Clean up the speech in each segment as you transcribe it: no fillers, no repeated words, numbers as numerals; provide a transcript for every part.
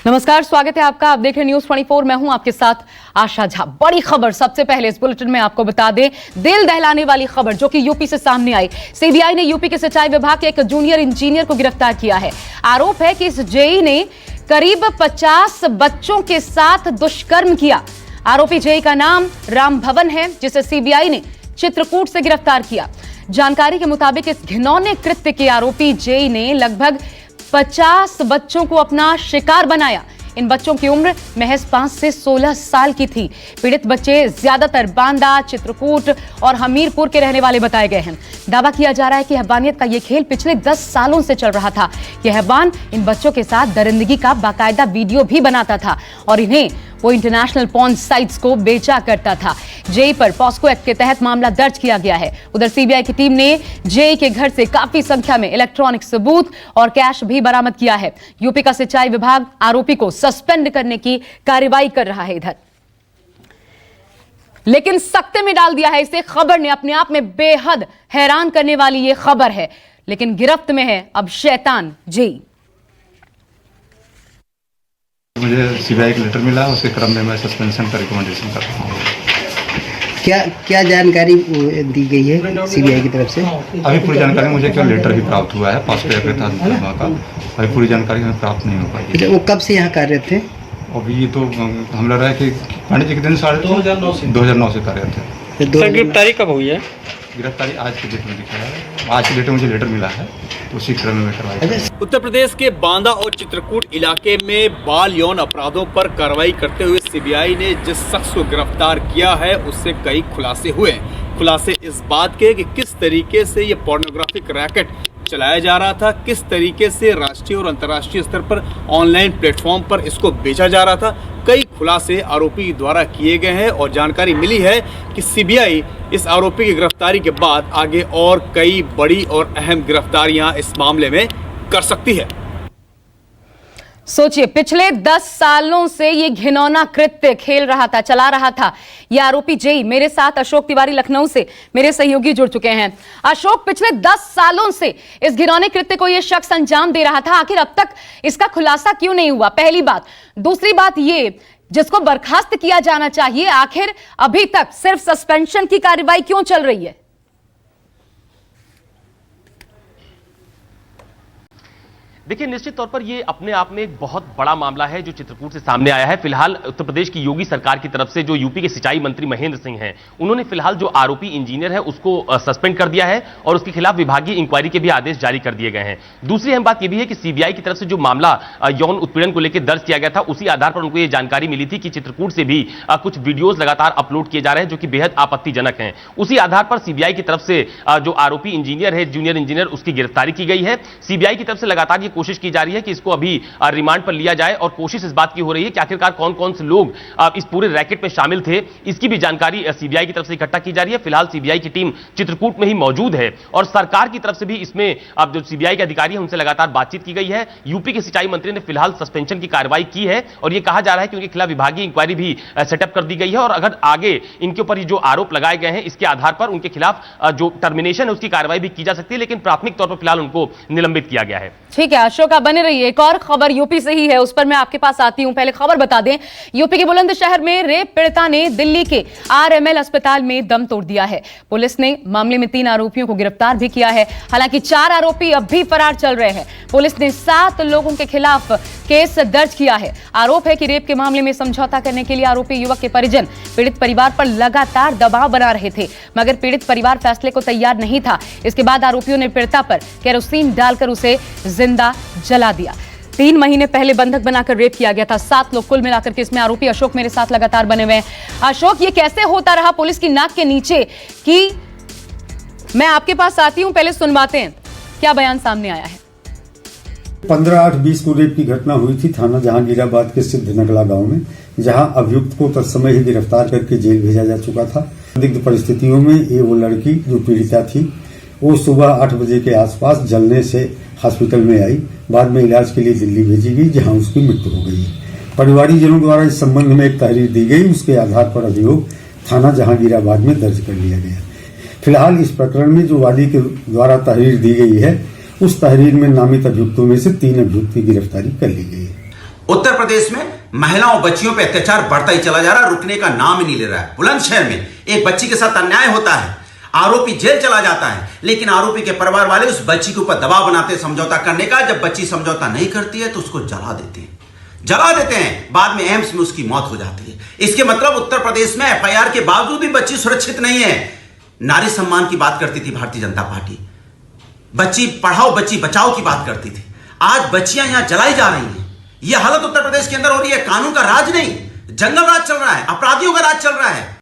नमस्कार, स्वागत है आपका। आप देख रहे हैं न्यूज 24। मैं हूं आपके साथ आशा झा। बड़ी खबर सबसे पहले इस बुलेटिन में आपको बता दें, दिल दहलाने वाली खबर जो कि यूपी से सामने आई। सीबीआई ने यूपी के सिंचाई विभाग के एक जूनियर इंजीनियर को गिरफ्तार किया है। आरोप है कि इस जेई ने करीब 50 बच्चों के साथ दुष्कर्म किया। आरोपी जेई का नाम राम भवन है, जिसे सीबीआई ने चित्रकूट से गिरफ्तार किया। जानकारी के मुताबिक इस घिनौने कृत्य के आरोपी जेई ने लगभग 50 बच्चों को अपना शिकार बनाया। इन बच्चों की उम्र महज 5 से 16 साल की थी। पीड़ित बच्चे ज्यादातर बांदा, चित्रकूट और हमीरपुर के रहने वाले बताए गए हैं। दावा किया जा रहा है कि हैवानियत का यह खेल पिछले 10 सालों से चल रहा था। यह हैवान इन बच्चों के साथ दरिंदगी का बाकायदा वीडियो भी बनाता था और इन्हें वो इंटरनेशनल पॉर्न साइट्स को बेचा करता था। जेई पर पॉस्को एक्ट के तहत मामला दर्ज किया गया है। उधर सीबीआई की टीम ने जेई के घर से काफी संख्या में इलेक्ट्रॉनिक सबूत और कैश भी बरामद किया है। यूपी का सिंचाई विभाग आरोपी को सस्पेंड करने की कार्रवाई कर रहा है इधर, लेकिन सख्ते में डाल दिया है इसे। खबर ने अपने आप में बेहद हैरान करने वाली ये खबर है, लेकिन गिरफ्त में है अब शैतान जेई। मुझे सीबीआई का लेटर मिला, उसके क्रम में मैं सस्पेंशन का रिकमेंडेशन कर रहा हूँ। क्या जानकारी दी गई है सीबीआई की तरफ से? अभी पूरी जानकारी मुझे केवल लेटर भी प्राप्त हुआ है पॉस्को एक्ट के तहत का। अभी पूरी जानकारी हमें प्राप्त नहीं हो पाई। वो कब से यहाँ कार्यरत थे? अभी ये तो हम लग रहा है कि पांडे जी के दिन 2009 से कार्यरत थे। गिरफ्तारी कब हुई है? गिरफ्तारी आज की डेट में दिखा है। आज की डेट में मुझे लेटर मिला है, उसी क्रम में करवाई। उत्तर प्रदेश के बांदा और चित्रकूट इलाके में बाल यौन अपराधों पर कार्रवाई करते हुए सीबीआई ने जिस शख्स को गिरफ्तार किया है उससे कई खुलासे हुए। खुलासे इस बात के कि किस तरीके से ये पोर्नोग्राफिक रैकेट चलाया जा रहा था, किस तरीके से राष्ट्रीय और अंतर्राष्ट्रीय स्तर पर ऑनलाइन प्लेटफॉर्म पर इसको बेचा जा रहा था। कई खुलासे आरोपी द्वारा किए गए हैं और जानकारी मिली है कि सीबीआई इस आरोपी की गिरफ्तारी के बाद आगे और कई बड़ी और अहम गिरफ्तारियां इस मामले में कर सकती है। सोचिए, पिछले 10 सालों से ये घिनौना कृत्य खेल रहा था, चला रहा था ये आरोपी जेई। मेरे साथ अशोक तिवारी लखनऊ से मेरे सहयोगी जुड़ चुके हैं। अशोक, पिछले 10 सालों से इस घिनौने कृत्य को ये शख्स अंजाम दे रहा था, आखिर अब तक इसका खुलासा क्यों नहीं हुआ? पहली बात। दूसरी बात, ये जिसको बर्खास्त किया जाना चाहिए, आखिर अभी तक सिर्फ सस्पेंशन की कार्रवाई क्यों चल रही है? देखिए, निश्चित तौर पर यह अपने आप में एक बहुत बड़ा मामला है जो चित्रकूट से सामने आया है। फिलहाल उत्तर प्रदेश की योगी सरकार की तरफ से जो यूपी के सिंचाई मंत्री महेंद्र सिंह हैं, उन्होंने फिलहाल जो आरोपी इंजीनियर है उसको सस्पेंड कर दिया है और उसके खिलाफ विभागीय इंक्वायरी के भी आदेश जारी कर दिए गए हैं। दूसरी अहम बात यह भी है कि सीबीआई की तरफ से जो मामला यौन उत्पीड़न को लेकर दर्ज किया गया था, उसी आधार पर उनको यह जानकारी मिली थी कि चित्रकूट से भी कुछ वीडियोज लगातार अपलोड किए जा रहे हैं जो कि बेहद आपत्तिजनक हैं। उसी आधार पर सीबीआई की तरफ से जो आरोपी इंजीनियर है, जूनियर इंजीनियर, उसकी गिरफ्तारी की गई है। सीबीआई की तरफ से लगातार कोशिश की जा रही है कि इसको अभी रिमांड पर लिया जाए और कोशिश इस बात की हो रही है कि आखिरकार कौन कौन से लोग इस पूरे रैकेट में शामिल थे, इसकी भी जानकारी सीबीआई की तरफ से इकट्ठा की जा रही है। फिलहाल सीबीआई की टीम चित्रकूट में ही मौजूद है और सरकार की तरफ से भी इसमें अब जो सीबीआई के अधिकारी हैं उनसे लगातार बातचीत की गई है। यूपी के सिंचाई मंत्री ने फिलहाल सस्पेंशन की कार्रवाई की है और यह कहा जा रहा है कि उनके खिलाफ विभागीय इंक्वायरी भी सेटअप कर दी गई है और अगर आगे इनके ऊपर जो आरोप लगाए गए हैं इसके आधार पर उनके खिलाफ जो टर्मिनेशन है उसकी कार्रवाई भी की जा सकती है, लेकिन प्राथमिक तौर पर फिलहाल उनको निलंबित किया गया है। ठीक है अशोक, आप बने रहिए। एक और खबर यूपी से ही है, उस पर मैं आपके पास आती हूं। पहले खबर बता दें, यूपी के बुलंदशहर में रेप पीड़िता ने दिल्ली के आरएमएल अस्पताल में दम तोड़ दिया है। पुलिस ने मामले में 3 आरोपियों को गिरफ्तार भी किया है। हालांकि 4 आरोपी अब भी फरार चल रहे हैं। पुलिस ने 7 लोगों के खिलाफ केस दर्ज किया है। आरोप है कि रेप के मामले में समझौता करने के लिए आरोपी युवक के परिजन पीड़ित परिवार पर लगातार दबाव बना रहे थे, मगर पीड़ित परिवार फैसले को तैयार नहीं था। इसके बाद आरोपियों ने पीड़िता पर केरोसिन डालकर उसे जिंदा जला दिया। 3 महीने पहले बंधक बनाकर रेप किया गया था। 7 लोग कुल मिलाकर के इसमें आरोपी। अशोक मेरे साथ लगातार बने हुए हैं। अशोक, ये कैसे होता रहा पुलिस की नाक के नीचे कि मैं आपके पास आती हूं, पहले सुनवाते हैं, क्या बयान सामने आया है? 15/8/20 को रेप की घटना हुई थी थाना जहांगीराबाद के सिद्धनगला गांव में, जहां अभियुक्त को तत्समय ही गिरफ्तार करके जेल भेजा जा चुका था। संदिग्ध परिस्थितियों में ये वो लड़की जो पीड़िता थी, वो सुबह 8 बजे के आसपास जलने से हॉस्पिटल में आई। बाद में इलाज के लिए दिल्ली भेजी गई, जहां उसकी मृत्यु हो गई। परिवारीजनों द्वारा इस संबंध में एक तहरीर दी गई, उसके आधार पर अभियोग थाना जहांगीराबाद में दर्ज कर लिया गया। फिलहाल इस प्रकरण में जो वादी के द्वारा तहरीर दी गई है, उस तहरीर में नामित अभियुक्तों में से 3 अभियुक्त की गिरफ्तारी कर ली गई है। उत्तर प्रदेश में महिलाओं बच्चियों पर अत्याचार बढ़ता ही चला जा रहा है, रुकने का नाम ही नहीं ले रहा है। बुलंदशहर में एक बच्ची के साथ अन्याय होता है, आरोपी जेल चला जाता है, लेकिन आरोपी के परिवार वाले उस बच्ची के ऊपर दबाव बनाते हैं समझौता करने का। जब बच्ची समझौता नहीं करती है तो उसको जला देते हैं, बाद में एम्स में उसकी मौत हो जाती है। इसके मतलब उत्तर प्रदेश में एफआईआर के बावजूद भी बच्ची सुरक्षित नहीं है। नारी सम्मान की बात करती थी भारतीय जनता पार्टी, बच्ची पढ़ाओ बच्ची बचाओ की बात करती थी, आज बच्चियां यहां जलाई जा रही हैं। यह हालत उत्तर प्रदेश के अंदर हो रही है। कानून का राज नहीं, जंगल राज चल रहा है, अपराधियों का राज चल रहा है।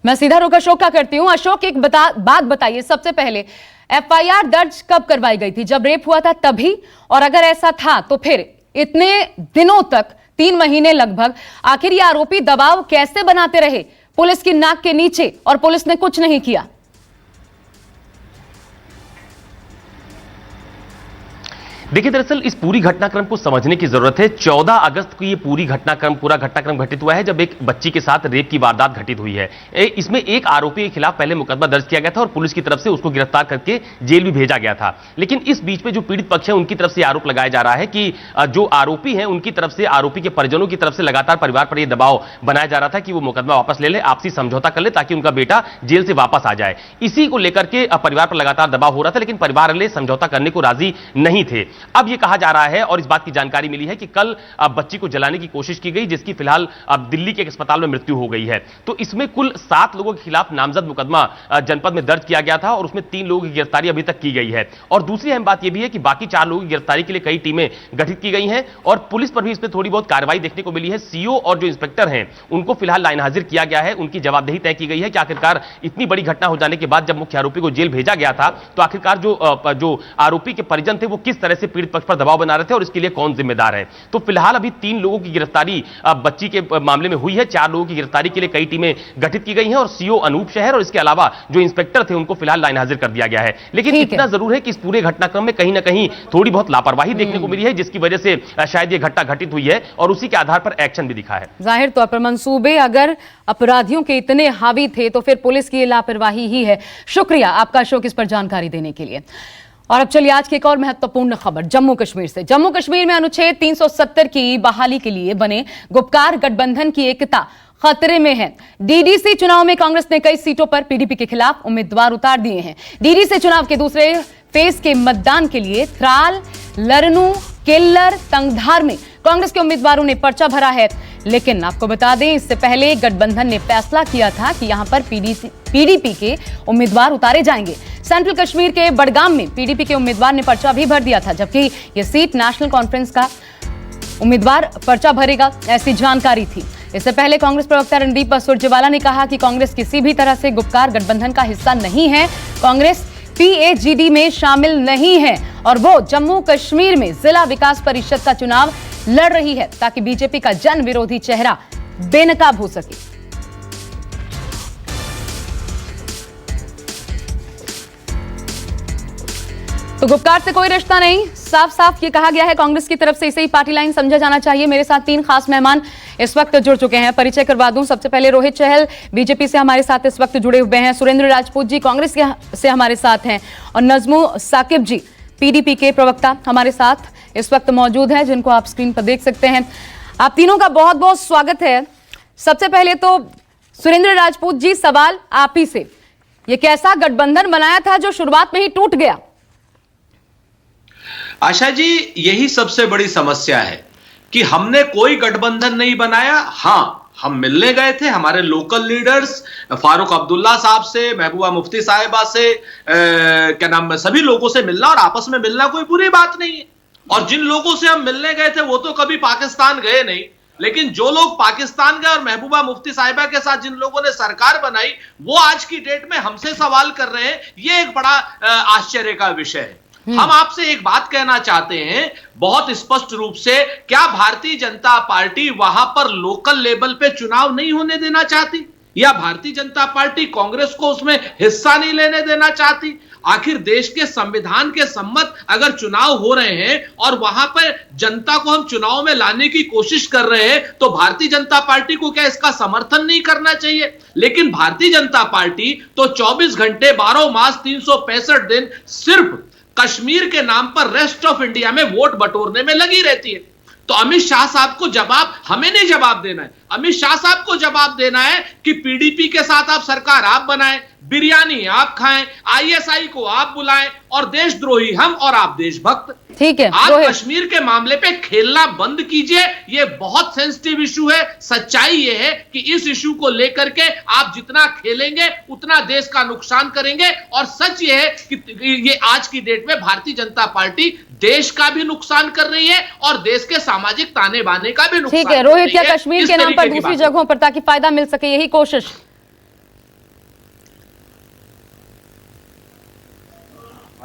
मैं सीधा रुख अशोक का करती हूं। अशोक, एक बात बताइए, सबसे पहले एफआईआर दर्ज कब करवाई गई थी? जब रेप हुआ था तभी? और अगर ऐसा था तो फिर इतने दिनों तक, 3 महीने लगभग, आखिर ये आरोपी दबाव कैसे बनाते रहे पुलिस की नाक के नीचे और पुलिस ने कुछ नहीं किया? देखिए, दरअसल इस पूरी घटनाक्रम को समझने की जरूरत है। 14 अगस्त को ये पूरा घटनाक्रम घटित हुआ है, जब एक बच्ची के साथ रेप की वारदात घटित हुई है। इसमें एक आरोपी के खिलाफ पहले मुकदमा दर्ज किया गया था और पुलिस की तरफ से उसको गिरफ्तार करके जेल भी भेजा गया था। लेकिन इस बीच में जो पीड़ित पक्ष है उनकी तरफ से आरोप लगाया जा रहा है कि जो आरोपी है उनकी तरफ से, आरोपी के परिजनों की तरफ से लगातार परिवार पर यह दबाव बनाया जा रहा था कि वो मुकदमा वापस ले ले, आपसी समझौता कर ले ताकि उनका बेटा जेल से वापस आ जाए। इसी को लेकर के परिवार पर लगातार दबाव हो रहा था, लेकिन परिवार वाले समझौता करने को राजी नहीं थे। अब यह कहा जा रहा है और इस बात की जानकारी मिली है कि कल बच्ची को जलाने की कोशिश की गई, जिसकी फिलहाल अब दिल्ली के एक अस्पताल में मृत्यु हो गई है। तो इसमें कुल 7 लोगों के खिलाफ नामजद मुकदमा जनपद में दर्ज किया गया था और उसमें 3 लोगों की गिरफ्तारी अभी तक की गई है। और दूसरी अहम बात यह भी है कि बाकी 4 लोगों की गिरफ्तारी के लिए कई टीमें गठित की गई हैं और पुलिस पर भी इसमें थोड़ी बहुत कार्रवाई देखने को मिली है। सीओ और जो इंस्पेक्टर हैं उनको फिलहाल लाइन हाजिर किया गया है, उनकी जवाबदेही तय की गई है कि आखिरकार इतनी बड़ी घटना हो जाने के बाद जब मुख्य आरोपी को जेल भेजा गया था तो आखिरकार जो आरोपी के परिजन थे वो किस तरह से पीड़ित पक्ष पर दबाव बना रहे थे और इसके लिए कौन जिम्मेदार है। तो फिलहाल अभी 3 लोगों की गिरफ्तारी बच्ची के मामले में हुई है। 4 लोगों की गिरफ्तारी के लिए कई टीमें गठित की गई हैं और सीओ अनूप शहर और इसके अलावा जो इंस्पेक्टर थे उनको फिलहाल लाइन हाजिर कर दिया गया है। लेकिन इतना जरूर है कि इस पूरे घटनाक्रम में कहीं ना कहीं थोड़ी बहुत लापरवाही देखने को मिली है, जिसकी वजह से शायद यह घटना घटित हुई है और उसी के आधार पर एक्शन भी दिखा है। जाहिर तौर पर मंसूबे अगर अपराधियों के इतने हावी थे तो फिर पुलिस की लापरवाही ही है। शुक्रिया आपका अशोक इस पर जानकारी देने के लिए। और अब चलिए आज की एक और महत्वपूर्ण खबर जम्मू कश्मीर से। जम्मू कश्मीर में अनुच्छेद 370 की बहाली के लिए बने गुपकार गठबंधन की एकता खतरे में है। डीडीसी चुनाव में कांग्रेस ने कई सीटों पर पीडीपी के खिलाफ उम्मीदवार उतार दिए हैं। डीडीसी चुनाव के दूसरे फेज के मतदान के लिए थ्राल, लरनू, केल्लर, तंगधार में कांग्रेस के उम्मीदवारों ने पर्चा भरा है। लेकिन आपको बता दें, इससे पहले गठबंधन ने फैसला किया था कि यहां पर पीडीपी के उम्मीदवार उतारे जाएंगे। सेंट्रल कश्मीर के बडगाम में पीडीपी के उम्मीदवार ने पर्चा भी भर दिया था, जबकि यह सीट नेशनल कॉन्फ्रेंस का उम्मीदवार पर्चा भरेगा, ऐसी जानकारी थी। इससे पहले कांग्रेस प्रवक्ता रणदीप सुरजेवाला ने कहा कि कांग्रेस किसी भी तरह से गुपकार गठबंधन का हिस्सा नहीं है, कांग्रेस पीएजीडी में शामिल नहीं है और वो जम्मू कश्मीर में जिला विकास परिषद का चुनाव लड़ रही है ताकि बीजेपी का जन विरोधी चेहरा बेनकाब हो सके। तो गुपकार से कोई रिश्ता नहीं, साफ साफ ये कहा गया है कांग्रेस की तरफ से, इसे ही पार्टी लाइन समझा जाना चाहिए। मेरे साथ 3 खास मेहमान इस वक्त जुड़ चुके हैं, परिचय करवा दूं। सबसे पहले रोहित चहल बीजेपी से हमारे साथ इस वक्त जुड़े हुए हैं, सुरेंद्र राजपूत जी कांग्रेस से हमारे साथ हैं और नजमो साकिब जी पीडीपी के प्रवक्ता हमारे साथ इस वक्त मौजूद हैं, जिनको आप स्क्रीन पर देख सकते हैं। आप तीनों का बहुत बहुत स्वागत है। सबसे पहले तो सुरेंद्र राजपूत जी, सवाल आप ही से, ये कैसा गठबंधन बनाया था जो शुरुआत में ही टूट गया? आशा जी, यही सबसे बड़ी समस्या है कि हमने कोई गठबंधन नहीं बनाया। हां, हम मिलने गए थे, हमारे लोकल लीडर्स फारूक अब्दुल्ला साहब से, महबूबा मुफ्ती साहिबा से, क्या नाम, सभी लोगों से मिलना और आपस में मिलना कोई बुरी बात नहीं है। और जिन लोगों से हम मिलने गए थे वो तो कभी पाकिस्तान गए नहीं, लेकिन जो लोग पाकिस्तान गए और महबूबा मुफ्ती साहिबा के साथ जिन लोगों ने सरकार बनाई वो आज की डेट में हमसे सवाल कर रहे हैं, ये एक बड़ा आश्चर्य का विषय है। हम आपसे एक बात कहना चाहते हैं बहुत स्पष्ट रूप से, क्या भारतीय जनता पार्टी वहां पर लोकल लेवल पे चुनाव नहीं होने देना चाहती, या भारतीय जनता पार्टी कांग्रेस को उसमें हिस्सा नहीं लेने देना चाहती? आखिर देश के संविधान के सम्मत अगर चुनाव हो रहे हैं और वहां पर जनता को हम चुनाव में लाने की कोशिश कर रहे हैं तो भारतीय जनता पार्टी को क्या इसका समर्थन नहीं करना चाहिए? लेकिन भारतीय जनता पार्टी तो 24 घंटे 12 मास 365 दिन सिर्फ कश्मीर के नाम पर रेस्ट ऑफ इंडिया में वोट बटोरने में लगी रहती है। तो अमित शाह साहब को जवाब हमें नहीं जवाब देना है, अमित शाह साहब को जवाब देना है कि पीडीपी के साथ आप सरकार आप बनाएं, बिरयानी आप खाएं, आईएसआई को आप बुलाएं और देशद्रोही हम और आप देशभक्त। ठीक है, आप कश्मीर के मामले पे खेलना बंद कीजिए, ये बहुत सेंसिटिव इशू है। सच्चाई ये है कि इस इशू को लेकर के आप जितना खेलेंगे उतना देश का नुकसान करेंगे, और सच ये है कि ये आज की डेट में भारतीय जनता पार्टी देश का भी नुकसान कर रही है और देश के सामाजिक ताने बाने का भी नुकसान। ठीक है रोहित, क्या कश्मीर के नाम पर दूसरी जगहों पर ताकि फायदा मिल सके, यही कोशिश?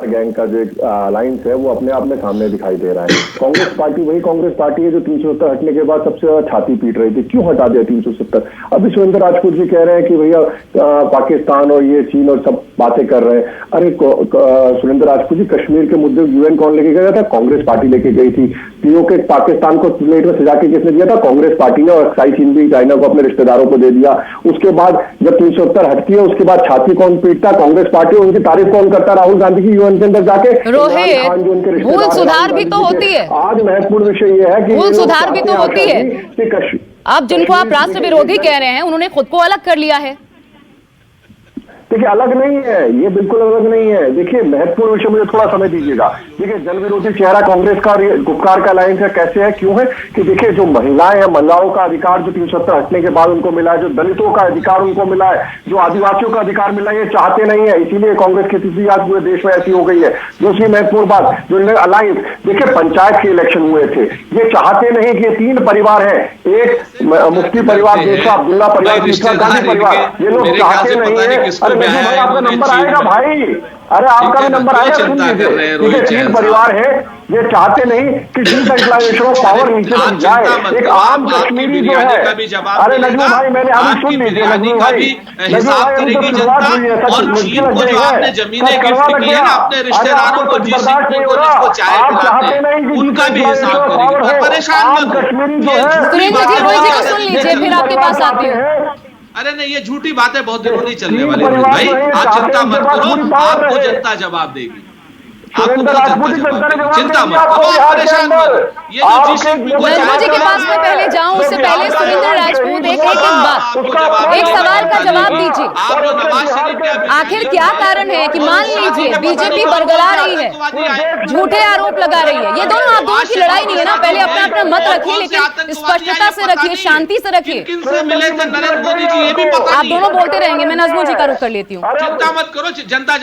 गैंग का जो अलायंस है वो अपने आप में सामने दिखाई दे रहा है। कांग्रेस पार्टी वही कांग्रेस पार्टी है जो 370 हटने के बाद सबसे ज्यादा छाती पीट रही थी। क्यों हटा दिया 370? अभी सुरेंद्र राजपूत जी कह रहे हैं कि भैया पाकिस्तान और ये चीन और सब बातें कर रहे हैं। अरे सुरेंद्र राजपूत जी, कश्मीर के मुद्दे यूएन कौन लेके गया था? कांग्रेस पार्टी लेके गई थी। पीओके पाकिस्तान को प्लेट में सजा के किसने दिया था? कांग्रेस पार्टी ने, और साई चीन भी चाइना को अपने रिश्तेदारों को दे दिया। उसके बाद जब 370 हटती है उसके बाद छाती कौन पीटता? कांग्रेस पार्टी। उनकी तारीफ कौन करता? राहुल गांधी की यूएन के अंदर जाके। रोहित, भूल सुधार भी तो होती है। आज महत्वपूर्ण विषय यह है कि भूल सुधार भी तो होती है। अब जिनको आप राष्ट्र विरोधी कह रहे हैं उन्होंने खुद को अलग कर लिया है। देखिए, अलग नहीं है, ये बिल्कुल अलग नहीं है। देखिए, महत्वपूर्ण विषय, मुझे थोड़ा समय दीजिएगा। देखिए, जन विरोधी चेहरा कांग्रेस का गुपकार का अलायंस है। कैसे है, क्यों है कि देखिए, जो महिलाएं हैं, महिलाओं का अधिकार जो 370 हटने के बाद उनको मिला है, जो दलितों का अधिकार उनको मिला है, जो आदिवासियों का अधिकार मिला है, ये चाहते नहीं है। इसीलिए कांग्रेस की स्थिति आज पूरे देश में ऐसी हो गई है। दूसरी महत्वपूर्ण बात, जो अलायंस, देखिए, पंचायत के इलेक्शन हुए थे, ये चाहते नहीं कि ये 3 परिवार है, एक मुफ्ती परिवार, दूसरा अब्दुल्ला परिवार, तीसरा गांधी परिवार, ये लोग चाहते नहीं है। भाई, आपका नंबर आएगा भाई, अरे आपका भी नंबर आएगा। सुन लीजिए, 3 परिवार है, ये चाहते नहीं कि डिसेंट्रलाइजेशन ऑफ पावर नीचे तक जाए। एक आम कश्मीरी जो है, अरे नजमू भाई, मैंने अभी सुन लीजिए, नजमू भाई, हिसाब करेगी जनता, और चीन को जो आपने जमीनें गिफ्ट की है ना अपने रिश्तेदारों को, जिसको जिसको चाय पिलाते हैं, उनका भी हिसाब करेगी। परेशान मत कश्मीरी जो है। सुरेंद्र जी, रोहित जी को सुन लीजिए, फिर आपके पास आती है। अरे नहीं, ये झूठी बातें बहुत दिनों नहीं चलने वाली भाई। आप चिंता मत करो, आपको जनता जवाब देगी। चिंता मत करो, परेशान मत। ये जो नजमू जी के पास मैं पहले जाऊं, उससे पहले सुरेंद्र राजपूत एक सवाल का जवाब दीजिए। आखिर क्या कारण है कि मान लीजिए बीजेपी बरगला रही है, झूठे आरोप लगा रही है, ये दोनों आप दोनों की लड़ाई नहीं है ना। पहले अपना अपना मत रखिए, लेकिन स्पष्टता से रखिए, शांति से रखिए। मिले थे नरेंद्र मोदी जी, ये भी पता आप दोनों बोलते रहेंगे, मैं नजमू जी का रुख कर लेती हूँ। चिंता मत करो, जनता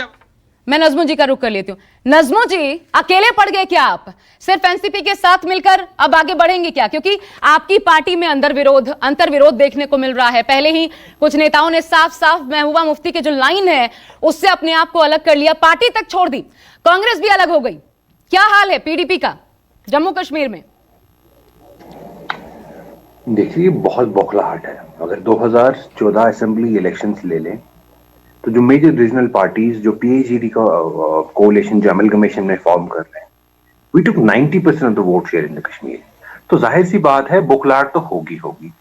मैं नजमू जी का रुख कर लेती हूँ। नजमू जी, अकेले पड़ गए क्या आप? सिर्फ एनसीपी के साथ मिलकर अब आगे बढ़ेंगे क्या? क्योंकि आपकी पार्टी में अंतर विरोध देखने को मिल रहा है। पहले ही कुछ नेताओं ने साफ साफ महबूबा मुफ्ती के जो लाइन है उससे अपने आप को अलग कर लिया, पार्टी तक छोड़ दी, कांग्रेस भी अलग हो गई। क्या हाल है पीडीपी का जम्मू कश्मीर में? देखिए, बहुत बौखलाहट है। अगर 2014 असेंबली इलेक्शंस ले लें तो जो मेजर रीजनल पार्टीज जो पीएचडी का कोalition जो अमलगमेशन में फॉर्म कर रहे हैं, we took 90% of the vote share in the Kashmir. तो जाहिर सी बात है, बुखलाहट तो होगी।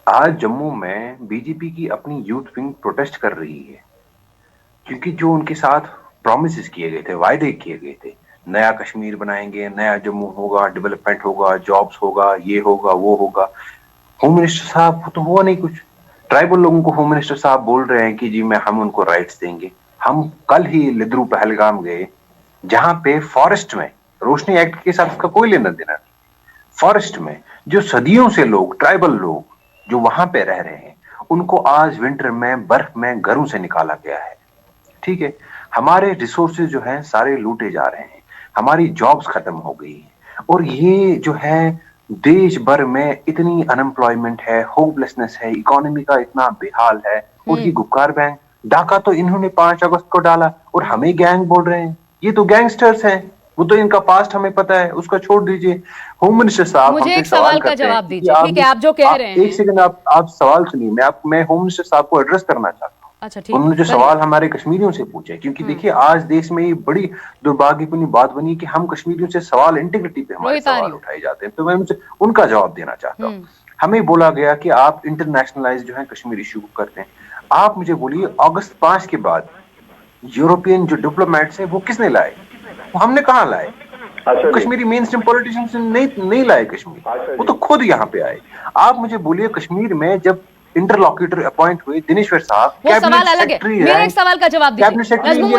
आज जम्मू में बीजेपी की अपनी यूथ विंग प्रोटेस्ट कर रही है, क्योंकि जो उनके साथ प्रॉमिसेस किए गए थे, वायदे किए गए थे, नया कश्मीर बनाएंगे, नया जम्मू होगा, डेवलपमेंट होगा, जॉब्स होगा, ये होगा, वो होगा। होम मिनिस्टर साहब तो हुआ नहीं कुछ। ट्राइबल लोगों को होम मिनिस्टर साहब बोल रहे हैं कि जी हम उनको राइट्स देंगे। हम कल ही लिद्रू पहलगाम गए, जहां पे फॉरेस्ट में रोशनी एक्ट के साथ उसका कोई लेना देना नहीं। फॉरेस्ट में जो सदियों से लोग, ट्राइबल लोग जो वहां पे रह रहे हैं, उनको आज विंटर में बर्फ में घरों से निकाला गया है। ठीक है, हमारे रिसोर्सेज जो हैं सारे लूटे जा रहे हैं, हमारी जॉब्स खत्म हो गई है, और ये जो है देश भर में इतनी अनएम्प्लॉयमेंट है, होपलेसनेस है, इकोनॉमी का इतना बेहाल है। और ये गुपकार बैंक डाका तो इन्होंने 5 अगस्त को डाला, और हमें गैंग बोल रहे हैं। ये तो गैंगस्टर्स हैं, वो तो इनका पास्ट हमें पता है, उसका छोड़ दीजिए। होम मिनिस्टर साहब, मुझे एक सवाल का जवाब दीजिए। ठीक है, आप जो कह रहे हैं, एक सेकंड आप सवाल सुनिए। मैं होम मिनिस्टर साहब को एड्रेस करना चाहता हूँ। अच्छा, ठीक। उन्होंने जो सवाल हमारे कश्मीरियों से पूछे, क्योंकि देखिए आज देश में ये बड़ी दुर्भाग्यपूर्ण बात बनी कि हम कश्मीरियों से सवाल इंटीग्रिटी पे हमारे सवाल उठाए जाते हैं। तो मैं उनसे उनका जवाब देना चाहता हूँ। हमें बोला गया कि आप इंटरनेशनलाइज जो है कश्मीर इश्यू को करते हैं। आप मुझे बोलिए, अगस्त 5 के बाद यूरोपियन जो डिप्लोमेट्स है वो किसने लाए? वो हमने कहाँ लाए? अच्छा जी। कश्मीरी मेन स्ट्रीम पॉलिटिशियंस नहीं लाए कश्मीर, वो तो खुद यहाँ पे आए। आप मुझे बोलिए, कश्मीर में जब इंटरलॉक्यूटर अपॉइंट हुए दिनेश्वर साहब, वो सवाल अलग है। मेरे एक सवाल का जवाब दीजिए,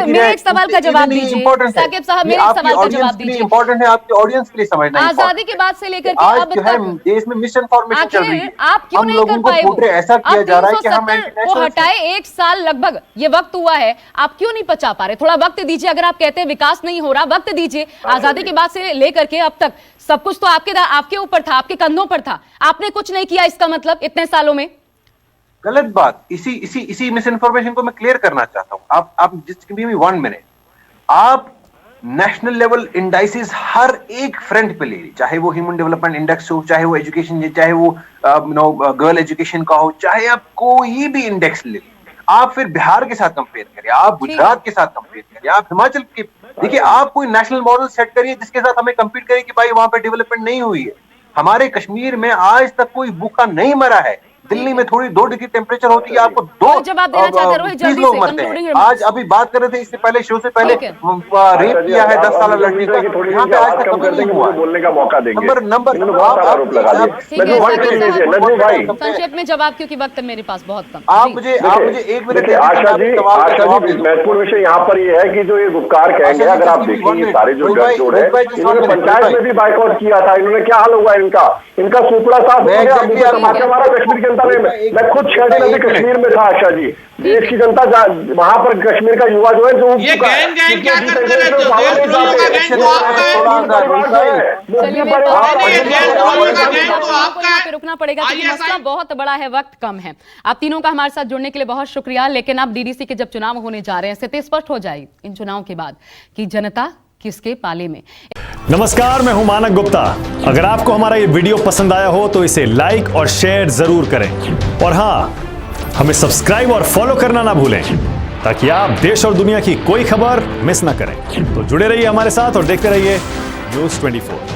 मेरे एक सवाल का जवाब दीजिए साकिब साहब, मेरे एक सवाल का जवाब दीजिए। इंपॉर्टेंट है आपके ऑडियंस के लिए समझना। आजादी के बाद से लेकर के अब तक देश में मिस इन्फॉर्मेशन चल रही है, आप क्यों नहीं कर पाए वो? ऐसा किया जा रहा है कि हम 370 को हटाए 1 साल लगभग ये वक्त हुआ है, आप क्यों नहीं पचा पा रहे? थोड़ा वक्त दीजिए। अगर आप कहते हैं विकास नहीं हो रहा, वक्त दीजिए। आजादी के बाद से लेकर के अब तक सब कुछ तो आपके ऊपर था, आपके कंधों पर था, आपने कुछ नहीं किया। इसका मतलब इतने सालों में गलत बात। इसी मिस इन्फॉर्मेशन को मैं क्लियर करना चाहता हूं। आप जस्ट गिव मी 1 मिनट। आप नेशनल लेवल इंडाइसेस हर एक फ्रंट पे ले ली, चाहे वो ह्यूमन डेवलपमेंट इंडेक्स हो, चाहे वो एजुकेशन, चाहे वो गर्ल एजुकेशन का हो, चाहे आप कोई भी इंडेक्स ले ली। आप फिर बिहार के साथ कंपेयर करिए, आप गुजरात के साथ कंपेयर करिए, आप हिमाचल के, देखिए आप कोई नेशनल मॉडल सेट करिए जिसके साथ हमें कंपीट करिए कि भाई वहां पे डेवलपमेंट नहीं हुई है। हमारे कश्मीर में आज तक कोई भूखा नहीं मरा है। दिल्ली में थोड़ी 2 डिग्री टेम्परेचर होती है, आपको 2 जवाब देना चाहते रोहित, जल्दी लोग से मरते हैं। concluding आज अभी बात कर रहे थे इससे पहले, शो से पहले, रेप किया है 10 साल लड़की का, यहाँ पे आज तक कम नहीं हुआ। बोलने का मौका देंगे। नंबर संक्षेप में जवाब, क्योंकि वक्त मेरे पास बहुत कम। आप मुझे 1 मिनट। आशा जी, महत्वपूर्ण विषय यहाँ पर ये है कि जो ये गुपकार कहेंगे, अगर आप देखेंगे सारे जो गठजोड़ है, इन्होंने पंचायत में भी बाइकआउट किया था। इन्होंने क्या हाल हुआ इनका सुपड़ा साफ हो गया। हमारा कश्मीर जनता ने, मैं खुद 6 दिन अभी कश्मीर में था आशा जी। देश की जनता वहां पर कश्मीर का युवा जो है, जो ये गैंग क्या करते रहते हो? देशद्रोहियों का गैंग तो आपका है। रुकना पड़ेगा क्योंकि मसला बहुत बड़ा है, वक्त कम है। आप तीनों का हमारे साथ जुड़ने के लिए बहुत शुक्रिया। लेकिन अब डीडीसी के जब चुनाव होने जा रहे हैं, स्थिति स्पष्ट हो जाएगी इन चुनावों के बाद कि जनता किसके पाले में। नमस्कार, मैं हूं मानक गुप्ता। अगर आपको हमारा ये वीडियो पसंद आया हो तो इसे लाइक और शेयर जरूर करें, और हां, हमें सब्सक्राइब और फॉलो करना ना भूलें ताकि आप देश और दुनिया की कोई खबर मिस ना करें। तो जुड़े रहिए हमारे साथ और देखते रहिए News 24।